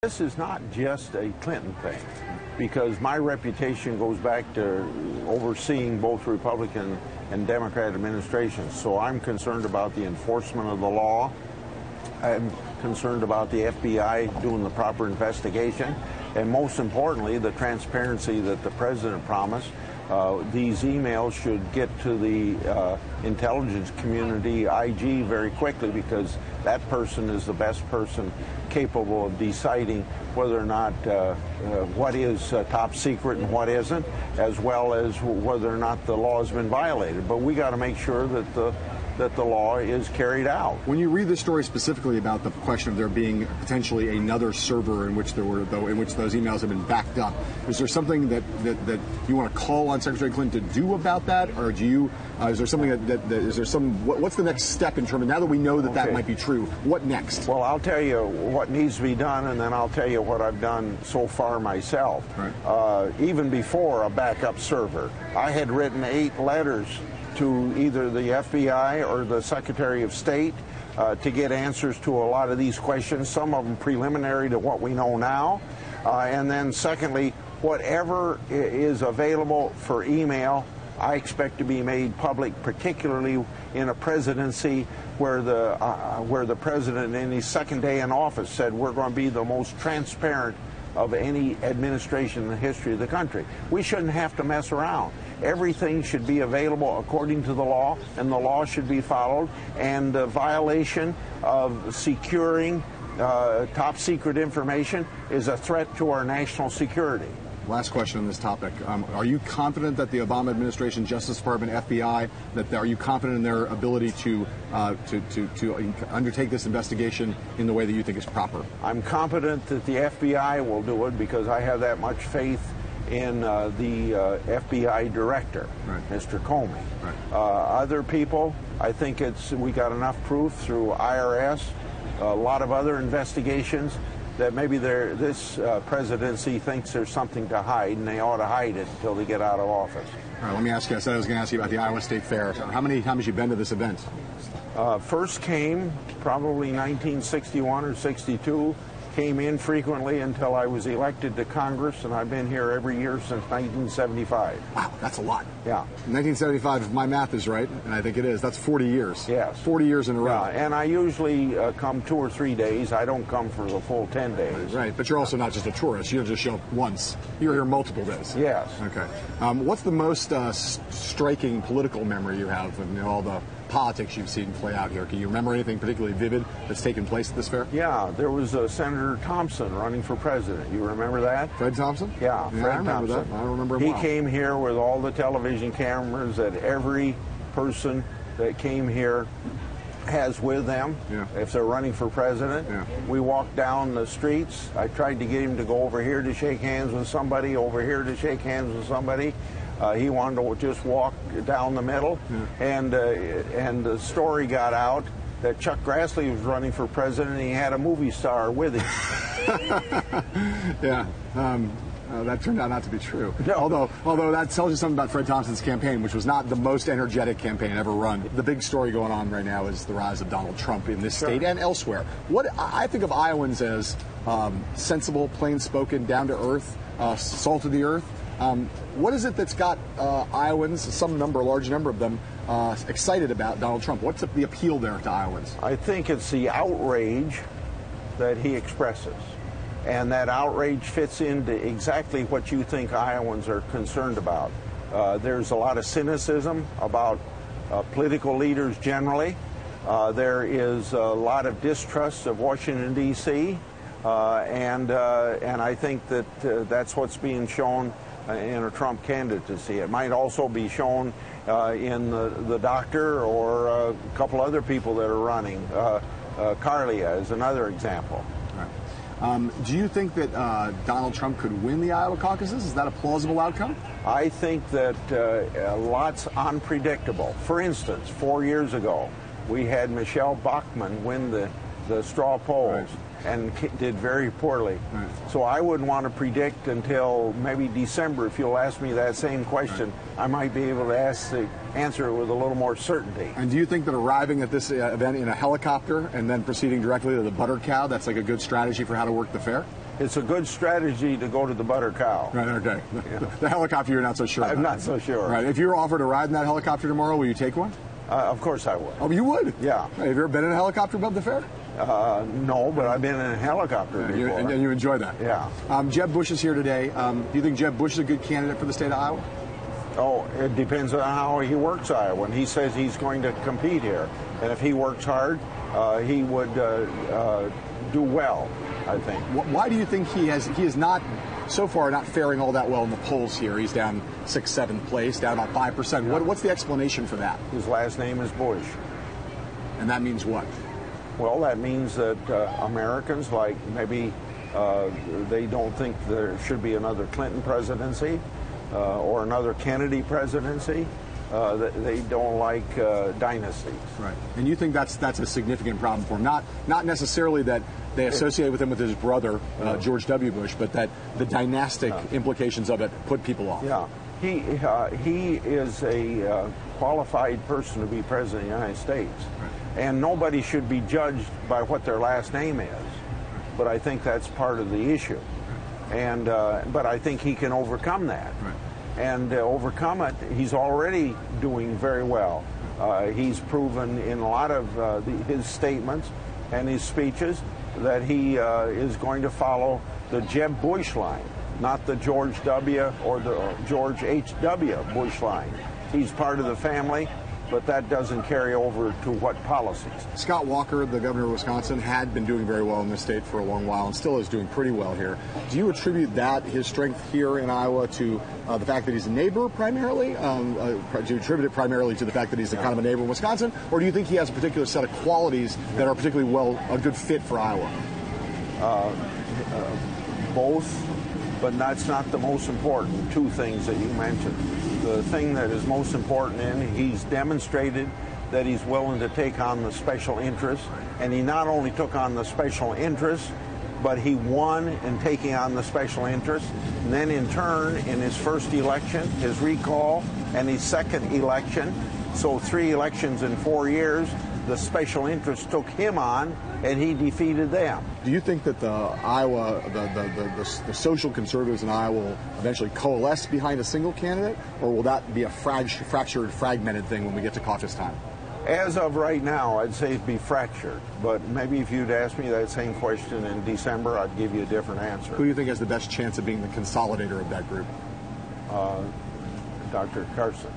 This is not just a Clinton thing, because my reputation goes back to overseeing both Republican and Democrat administrations. So I'm concerned about the enforcement of the law. I'm concerned about the FBI doing the proper investigation. And most importantly, the transparency that the president promised. These emails should get to the intelligence community, IG, very quickly, because that person is the best person capable of deciding whether or not what is top secret and what isn't, as well as whether or not the law has been violated. But we got to make sure that the law is carried out. When you read the story specifically about the question of there being potentially another server in which those emails have been backed up, is there something that you want to call on Secretary Clinton to do about that, or do you? Is there something what's the next step in terms of, now that we know that that might be true, what next? Well, I'll tell you what needs to be done, and then I'll tell you what I've done so far myself. Right. Even before a backup server, I had written 8 letters to either the FBI or the Secretary of State to get answers to a lot of these questions, some of them preliminary to what we know now. And then secondly, whatever is available for email, I expect to be made public, particularly in a presidency where the president in his second day in office said we're going to be the most transparent of any administration in the history of the country. We shouldn't have to mess around. Everything should be available according to the law, and the law should be followed, and the violation of securing top secret information is a threat to our national security. Last question on this topic. Are you confident that the Obama administration, Justice Department, FBI, are you confident in their ability to undertake this investigation in the way that you think is proper? I'm confident that the FBI will do it, because I have that much faith in the FBI director, right, Mr. Comey. Right. Other people, I think we got enough proof through IRS, a lot of other investigations, that maybe this presidency thinks there's something to hide, and they ought to hide it until they get out of office. All right, let me ask you, I said I was going to ask you about the Iowa State Fair. How many times have you been to this event? First came probably 1961 or 62. Came in frequently until I was elected to Congress, and I've been here every year since 1975. Wow, that's a lot. Yeah. 1975, if my math is right, and I think it is, that's 40 years. Yes. 40 years in a row. Yeah, and I usually come 2 or 3 days. I don't come for the full 10 days. Right, but you're also not just a tourist. You don't just show up once. You're here multiple days. Yes. Okay. What's the most striking political memory you have of all the politics you've seen play out here? Can you remember anything particularly vivid that's taken place at this fair? Yeah, there was Senator Thompson running for president. You remember that? Fred Thompson? Yeah, Fred I remember Thompson. That. I remember him He well. came here with all the television cameras that every person that came here has with them, if they're running for president. Yeah. We walked down the streets. I tried to get him to go over here to shake hands with somebody, over here to shake hands with somebody. He wanted to just walk down the middle, and the story got out that Chuck Grassley was running for president, and he had a movie star with him. Yeah. That turned out not to be true. No. Although that tells you something about Fred Thompson's campaign, which was not the most energetic campaign ever run. The big story going on right now is the rise of Donald Trump in this state and elsewhere. What I think of Iowans as sensible, plain-spoken, down-to-earth, salt of the earth. What is it that's got Iowans, a large number of them, excited about Donald Trump? What's the appeal there to Iowans? I think it's the outrage that he expresses. And that outrage fits into exactly what you think Iowans are concerned about. There's a lot of cynicism about political leaders generally. There is a lot of distrust of Washington, D.C., and I think that that's what's being shown in a Trump candidacy. It might also be shown in the doctor or a couple other people that are running. Carlia is another example. Do you think that Donald Trump could win the Iowa caucuses? Is that a plausible outcome? I think that lots unpredictable. For instance, 4 years ago, we had Michelle Bachmann win the straw polls. Right. And did very poorly. Right. So I wouldn't want to predict until maybe December. If you'll ask me that same question, right, I might be able to answer it with a little more certainty. And do you think that arriving at this event in a helicopter and then proceeding directly to the Butter Cow, that's like a good strategy for how to work the fair? It's a good strategy to go to the butter cow. Right, okay. Yeah. The helicopter, you're not so sure. I'm not so sure. Right. If you were offered a ride in that helicopter tomorrow, will you take one? Of course I would. Oh, you would? Yeah. Right. Have you ever been in a helicopter above the fair? No, but I've been in a helicopter before. And you enjoy that? Yeah. Jeb Bush is here today. Do you think Jeb Bush is a good candidate for the state of Iowa? Oh, it depends on how he works Iowa. And he says he's going to compete here. And if he works hard, he would do well, I think. Why do you think he is not, so far, not faring all that well in the polls here? He's down 6th, 7th place, down about 5%. Yeah. What's the explanation for that? His last name is Bush. And that means what? Well, that means that Americans, like maybe they don't think there should be another Clinton presidency or another Kennedy presidency. They don't like dynasties. Right. And you think that's a significant problem for him? Not necessarily that they associate with him with his brother, George W. Bush, but that the dynastic implications of it put people off. Yeah. He is a qualified person to be president of the United States. Right. And nobody should be judged by what their last name is. But I think that's part of the issue. And but I think he can overcome that. Right. And overcome it, he's already doing very well. He's proven in a lot of his statements and his speeches that he is going to follow the Jeb Bush line, not the George W. or the George H.W. Bush line. He's part of the family, but that doesn't carry over to what policies. Scott Walker, the governor of Wisconsin, had been doing very well in this state for a long while and still is doing pretty well here. Do you attribute his strength here in Iowa, to the fact that he's a neighbor primarily? Do you attribute it primarily to the fact that he's kind of a neighbor in Wisconsin? Or do you think he has a particular set of qualities that are particularly a good fit for Iowa? Both, but that's not the most important two things that you mentioned. The thing that is most important he's demonstrated that he's willing to take on the special interests, and he not only took on the special interests, but he won in taking on the special interests. And then in turn, in his first election, his recall, and his second election, so 3 elections in 4 years, the special interests took him on, and he defeated them. Do you think that the social conservatives in Iowa will eventually coalesce behind a single candidate, or will that be a fractured, fragmented thing when we get to caucus time? As of right now, I'd say it'd be fractured. But maybe if you'd asked me that same question in December, I'd give you a different answer. Who do you think has the best chance of being the consolidator of that group? Dr. Carson.